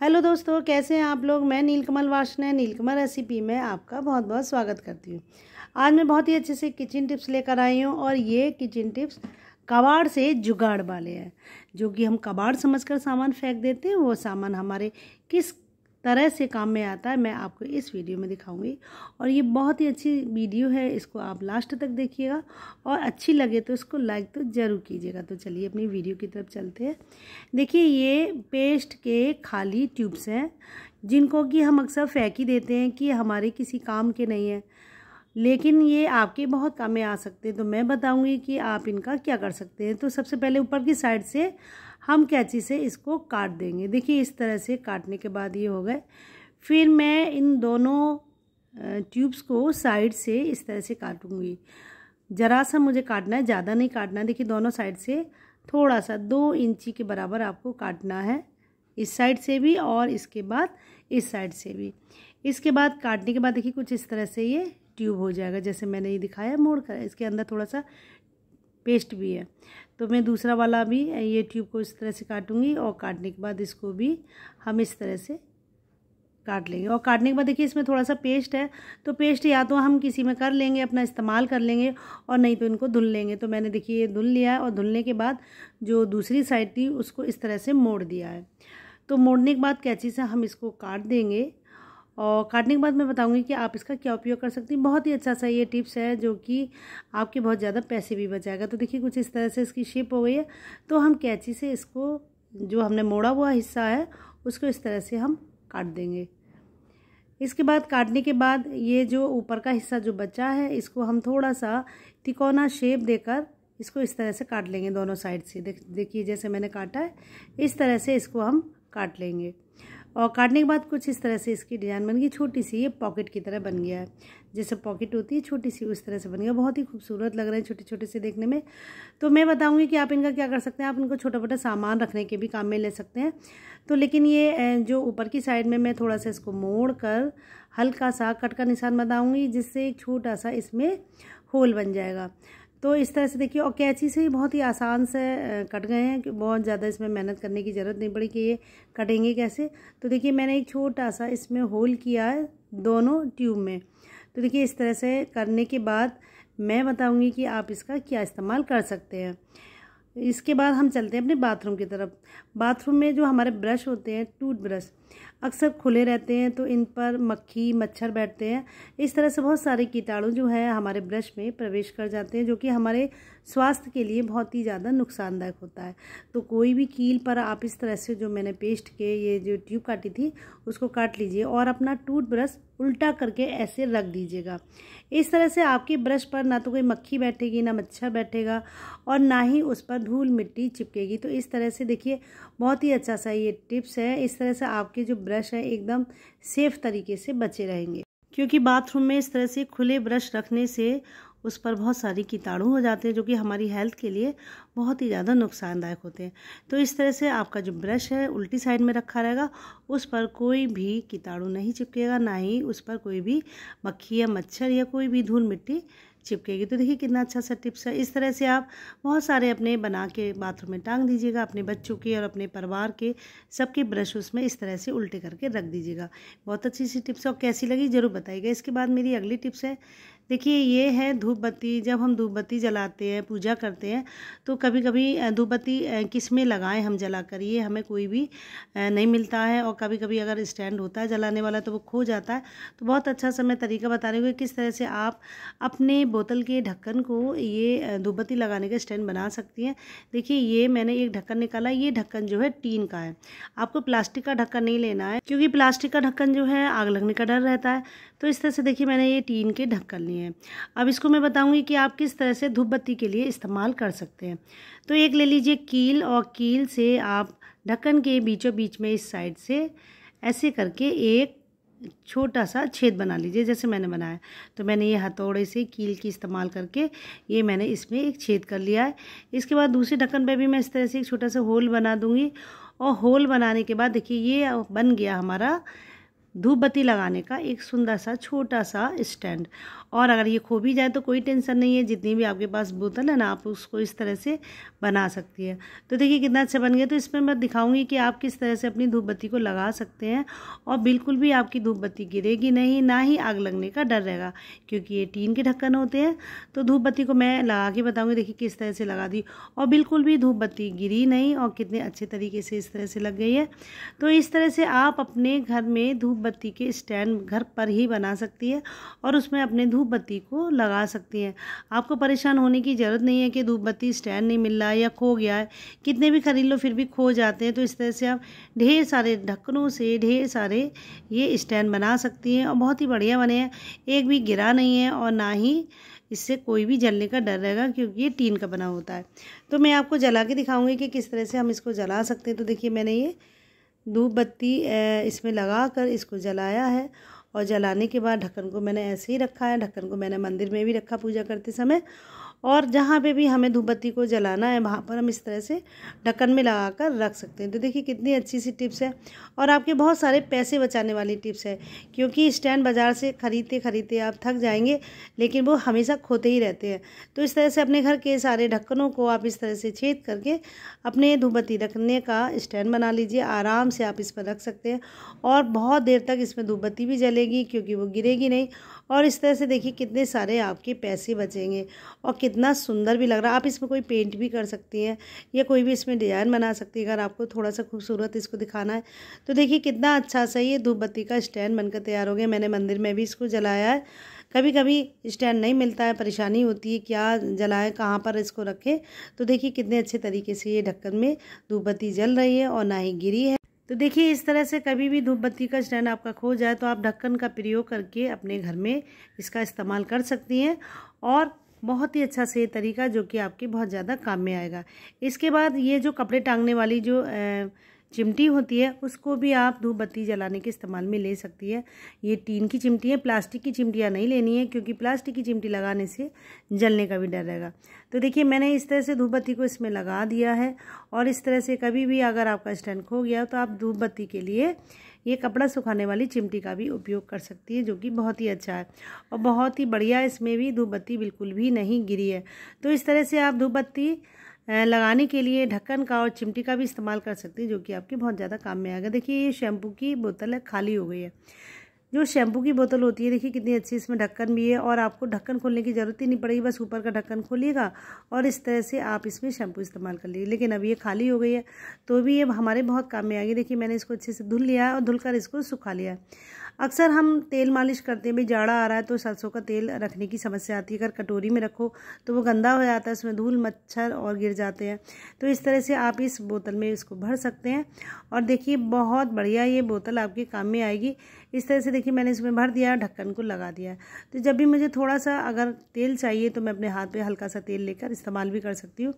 Hello दोस्तों, कैसे हैं आप लोग। मैं नीलकमल वार्ष्णेय नीलकमल रेसिपी में आपका बहुत बहुत स्वागत करती हूँ। आज मैं बहुत ही अच्छे से किचन टिप्स लेकर आई हूँ और ये किचन टिप्स कबाड़ से जुगाड़ वाले हैं। जो कि हम कबाड़ समझकर सामान फेंक देते हैं, वो सामान हमारे किस तरह से काम में आता है मैं आपको इस वीडियो में दिखाऊंगी। और ये बहुत ही अच्छी वीडियो है, इसको आप लास्ट तक देखिएगा और अच्छी लगे तो इसको लाइक तो ज़रूर कीजिएगा। तो चलिए अपनी वीडियो की तरफ चलते हैं। देखिए, ये पेस्ट के खाली ट्यूब्स हैं जिनको कि हम अक्सर फेंक ही देते हैं कि हमारे किसी काम के नहीं है, लेकिन ये आपके बहुत काम में आ सकते हैं। तो मैं बताऊंगी कि आप इनका क्या कर सकते हैं। तो सबसे पहले ऊपर की साइड से हम कैंची से इसको काट देंगे। देखिए, इस तरह से काटने के बाद ये हो गए। फिर मैं इन दोनों ट्यूब्स को साइड से इस तरह से काटूंगी। ज़रा सा मुझे काटना है, ज़्यादा नहीं काटना है। देखिए, दोनों साइड से थोड़ा सा 2 इंची के बराबर आपको काटना है, इस साइड से भी और इसके बाद इस साइड से भी। इसके बाद काटने के बाद देखिए कुछ इस तरह से ये ट्यूब हो जाएगा, जैसे मैंने ये दिखाया मोड़ कर। इसके अंदर थोड़ा सा पेस्ट भी है। तो मैं दूसरा वाला भी ये ट्यूब को इस तरह से काटूंगी और काटने के बाद इसको भी हम इस तरह से काट लेंगे। और काटने के बाद देखिए इसमें थोड़ा सा पेस्ट है, तो पेस्ट या तो हम किसी में कर लेंगे, अपना इस्तेमाल कर लेंगे, और नहीं तो इनको धुल लेंगे। तो मैंने देखिए ये धुल लिया है और धुलने के बाद जो दूसरी साइड थी उसको इस तरह से मोड़ दिया है। तो मोड़ने के बाद कैंची से हम इसको काट देंगे। और काटने के बाद मैं बताऊंगी कि आप इसका क्या उपयोग कर सकती हैं। बहुत ही अच्छा सा ये टिप्स है जो कि आपके बहुत ज़्यादा पैसे भी बचाएगा। तो देखिए कुछ इस तरह से इसकी शेप हो गई है। तो हम कैंची से इसको जो हमने मोड़ा हुआ हिस्सा है उसको इस तरह से हम काट देंगे। इसके बाद काटने के बाद ये जो ऊपर का हिस्सा जो बचा है इसको हम थोड़ा सा तिकोना शेप देकर इसको इस तरह से काट लेंगे दोनों साइड से। देखिए जैसे मैंने काटा है इस तरह से इसको हम काट लेंगे। और काटने के बाद कुछ इस तरह से इसकी डिज़ाइन बन गई, छोटी सी ये पॉकेट की तरह बन गया है। जैसे पॉकेट होती है छोटी सी, उस तरह से बन गया। बहुत ही खूबसूरत लग रहे हैं छोटे छोटे से देखने में। तो मैं बताऊंगी कि आप इनका क्या कर सकते हैं। आप इनको छोटा मोटा सामान रखने के भी काम में ले सकते हैं। तो लेकिन ये जो ऊपर की साइड में मैं थोड़ा सा इसको मोड़ कर हल्का सा कट का निशान बनाऊँगी, जिससे एक छोटा सा इसमें होल बन जाएगा। तो इस तरह से देखिए, और कैंची से ही बहुत ही आसान से कट गए हैं कि बहुत ज़्यादा इसमें मेहनत करने की ज़रूरत नहीं पड़ी कि ये कटेंगे कैसे। तो देखिए मैंने एक छोटा सा इसमें होल किया है दोनों ट्यूब में। तो देखिए इस तरह से करने के बाद मैं बताऊंगी कि आप इसका क्या इस्तेमाल कर सकते हैं। इसके बाद हम चलते हैं अपने बाथरूम की तरफ। बाथरूम में जो हमारे ब्रश होते हैं, टूथ ब्रश, अक्सर खुले रहते हैं तो इन पर मक्खी मच्छर बैठते हैं। इस तरह से बहुत सारे कीटाणु जो है हमारे ब्रश में प्रवेश कर जाते हैं, जो कि हमारे स्वास्थ्य के लिए बहुत ही ज़्यादा नुकसानदायक होता है। तो कोई भी कील पर आप इस तरह से जो मैंने पेस्ट के ये जो ट्यूब काटी थी उसको काट लीजिए और अपना टूथ ब्रश उल्टा करके ऐसे रख दीजिएगा। इस तरह से आपके ब्रश पर ना तो कोई मक्खी बैठेगी, ना मच्छर बैठेगा, और ना ही उस पर धूल मिट्टी चिपकेगी। तो इस तरह से देखिए बहुत ही अच्छा सा ये टिप्स है। इस तरह से आपके जो ब्रश है एकदम सेफ तरीके से बचे रहेंगे, क्योंकि बाथरूम में इस तरह से खुले ब्रश रखने से उस पर बहुत सारे कीटाणु हो जाते हैं, जो कि हमारी हेल्थ के लिए बहुत ही ज़्यादा नुकसानदायक होते हैं। तो इस तरह से आपका जो ब्रश है उल्टी साइड में रखा रहेगा, उस पर कोई भी कीटाणु नहीं चिपकेगा, ना ही उस पर कोई भी मक्खी या मच्छर या कोई भी धूल मिट्टी चिपकेगी। तो देखिए कितना अच्छा सा टिप्स है। इस तरह से आप बहुत सारे अपने बना के बाथरूम में टांग दीजिएगा, अपने बच्चों के और अपने परिवार के सबके ब्रश उसमें इस तरह से उल्टे करके रख दीजिएगा। बहुत अच्छी सी टिप्स, और कैसी लगी ज़रूर बताइएगा। इसके बाद मेरी अगली टिप्स है, देखिए ये है धूप बत्ती। जब हम धूप बत्ती जलाते हैं, पूजा करते हैं, तो कभी कभी धूप बत्ती किस में लगाएं हम जला कर, ये हमें कोई भी नहीं मिलता है। और कभी कभी अगर स्टैंड होता है जलाने वाला तो वो खो जाता है। तो बहुत अच्छा सा मैं तरीका बता रही हूँ कि किस तरह से आप अपने बोतल के ढक्कन को ये धूप बत्ती लगाने का स्टैंड बना सकती हैं। देखिए ये मैंने एक ढक्कन निकाला, ये ढक्कन जो है टीन का है। आपको प्लास्टिक का ढक्कन नहीं लेना है, क्योंकि प्लास्टिक का ढक्कन जो है आग लगने का डर रहता है। तो इस तरह से देखिए मैंने ये टीन के ढक्कन लिए हैं। अब इसको मैं बताऊंगी कि आप किस तरह से धूप बत्ती के लिए इस्तेमाल कर सकते हैं। तो एक ले लीजिए कील, और कील से आप ढक्कन के बीचों बीच में इस साइड से ऐसे करके एक छोटा सा छेद बना लीजिए, जैसे मैंने बनाया। तो मैंने ये हथौड़े से कील की इस्तेमाल करके ये मैंने इसमें एक छेद कर लिया है। इसके बाद दूसरे ढक्कन पे भी मैं इस तरह से एक छोटा सा होल बना दूंगी। और होल बनाने के बाद देखिए ये बन गया हमारा धूप बत्ती लगाने का एक सुंदर सा छोटा सा स्टैंड। और अगर ये खो भी जाए तो कोई टेंशन नहीं है, जितनी भी आपके पास बोतल है ना आप उसको इस तरह से बना सकती है। तो देखिए कितना अच्छा बन गया। तो इसमें मैं दिखाऊंगी कि आप किस तरह से अपनी धूप बत्ती को लगा सकते हैं और बिल्कुल भी आपकी धूप बत्ती गिरेगी नहीं, ना ही आग लगने का डर रहेगा, क्योंकि ये टीन के ढक्कन होते हैं। तो धूप बत्ती को मैं लगा के बताऊँगी। देखिए किस तरह से लगा दी और बिल्कुल भी धूप बत्ती गिरी नहीं और कितने अच्छे तरीके से इस तरह से लग गई है। तो इस तरह से आप अपने घर में धूप बत्ती के स्टैंड घर पर ही बना सकती है और उसमें अपने धूप बत्ती को लगा सकती हैं। आपको परेशान होने की ज़रूरत नहीं है कि धूप बत्ती स्टैंड नहीं मिल रहा है या खो गया है। कितने भी खरीद लो फिर भी खो जाते हैं। तो इस तरह से आप ढेर सारे ढक्कनों से ढेर सारे ये स्टैंड बना सकती हैं और बहुत ही बढ़िया बने हैं। एक भी गिरा नहीं है और ना ही इससे कोई भी जलने का डर रहेगा, क्योंकि ये टीन का बना होता है। तो मैं आपको जला के दिखाऊंगी कि किस तरह से हम इसको जला सकते हैं। तो देखिए मैंने ये धूप बत्ती इसमें लगा कर इसको जलाया है और जलाने के बाद ढक्कन को मैंने ऐसे ही रखा है। ढक्कन को मैंने मंदिर में भी रखा पूजा करते समय, और जहाँ पे भी हमें धूप बत्ती को जलाना है वहाँ पर हम इस तरह से ढक्कन में लगा कर रख सकते हैं। तो देखिए कितनी अच्छी सी टिप्स है और आपके बहुत सारे पैसे बचाने वाली टिप्स है, क्योंकि स्टैंड बाज़ार से खरीदते खरीदते आप थक जाएंगे, लेकिन वो हमेशा खोते ही रहते हैं। तो इस तरह से अपने घर के सारे ढक्कनों को आप इस तरह से छेद करके अपने धूप बत्ती रखने का स्टैंड बना लीजिए। आराम से आप इस पर रख सकते हैं और बहुत देर तक इसमें धूप बत्ती भी जलेगी, क्योंकि वो गिरेगी नहीं। और इस तरह से देखिए कितने सारे आपके पैसे बचेंगे और कितना सुंदर भी लग रहा है। आप इसमें कोई पेंट भी कर सकती हैं या कोई भी इसमें डिज़ाइन बना सकती है, अगर आपको थोड़ा सा खूबसूरत इसको दिखाना है। तो देखिए कितना अच्छा सा ये धूप बत्ती का स्टैंड बनकर तैयार हो गया। मैंने मंदिर में भी इसको जलाया है। कभी कभी स्टैंड नहीं मिलता है, परेशानी होती है क्या जलाएं, कहाँ पर इसको रखें। तो देखिए कितने अच्छे तरीके से ये ढक्कन में धूप बत्ती जल रही है और ना ही गिरी है। तो देखिए इस तरह से कभी भी धूप बत्ती का स्टैंड आपका खो जाए तो आप ढक्कन का प्रयोग करके अपने घर में इसका इस्तेमाल कर सकती हैं और बहुत ही अच्छा से तरीका जो कि आपके बहुत ज़्यादा काम में आएगा। इसके बाद ये जो कपड़े टांगने वाली जो चिमटी होती है उसको भी आप धूप बत्ती जलाने के इस्तेमाल में ले सकती है। ये टीन की चिमटी है, प्लास्टिक की चिमटियाँ नहीं लेनी है, क्योंकि प्लास्टिक की चिमटी लगाने से जलने का भी डर रहेगा। तो देखिए मैंने इस तरह से धूप बत्ती को इसमें लगा दिया है और इस तरह से कभी भी अगर आपका स्टैंड खो गया तो आप धूप बत्ती के लिए ये कपड़ा सुखाने वाली चिमटी का भी उपयोग कर सकती है, जो कि बहुत ही अच्छा है और बहुत ही बढ़िया। इसमें भी धूप बत्ती बिल्कुल भी नहीं गिरी है। तो इस तरह से आप धूप बत्ती लगाने के लिए ढक्कन का और चिमटी का भी इस्तेमाल कर सकते हैं, जो कि आपके बहुत ज़्यादा काम में आएगा। देखिए ये शैम्पू की बोतल है, खाली हो गई है। जो शैम्पू की बोतल होती है देखिए कितनी अच्छी इसमें ढक्कन भी है और आपको ढक्कन खोलने की ज़रूरत ही नहीं पड़ेगी, बस ऊपर का ढक्कन खोलिएगा और इस तरह से आप इसमें शैम्पू इस्तेमाल कर लीजिए। लेकिन अब ये खाली हो गई है तो भी ये हमारे बहुत काम में आएगी। देखिए मैंने इसको अच्छे से धुल लिया है और धुलकर इसको सुखा लिया है। अक्सर हम तेल मालिश करते हैं, भाई जाड़ा आ रहा है तो सरसों का तेल रखने की समस्या आती है। अगर कटोरी में रखो तो वो गंदा हो जाता है, उसमें धूल मच्छर और गिर जाते हैं। तो इस तरह से आप इस बोतल में इसको भर सकते हैं और देखिए बहुत बढ़िया ये बोतल आपके काम में आएगी। इस तरह से देखिए मैंने इसमें भर दिया, ढक्कन को लगा दिया। तो जब भी मुझे थोड़ा सा अगर तेल चाहिए तो मैं अपने हाथ पे हल्का सा तेल लेकर इस्तेमाल भी कर सकती हूँ,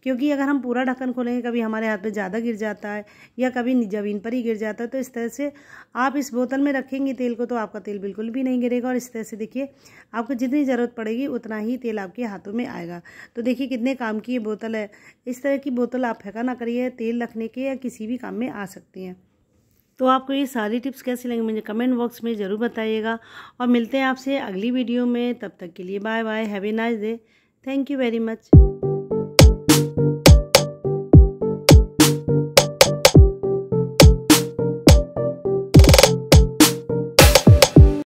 क्योंकि अगर हम पूरा ढक्कन खोलेंगे कभी हमारे हाथ पे ज़्यादा गिर जाता है या कभी ज़मीन पर ही गिर जाता है। तो इस तरह से आप इस बोतल में रखेंगे तेल को तो आपका तेल बिल्कुल भी नहीं गिरेगा और इस तरह से देखिए आपको जितनी ज़रूरत पड़ेगी उतना ही तेल आपके हाथों में आएगा। तो देखिए कितने काम की ये बोतल है। इस तरह की बोतल आप फेंका ना करिए, तेल रखने के या किसी भी काम में आ सकती हैं। तो आपको ये सारी टिप्स कैसी लगी मुझे कमेंट बॉक्स में ज़रूर बताइएगा और मिलते हैं आपसे अगली वीडियो में। तब तक के लिए bye bye, have a nice day, thank you very much.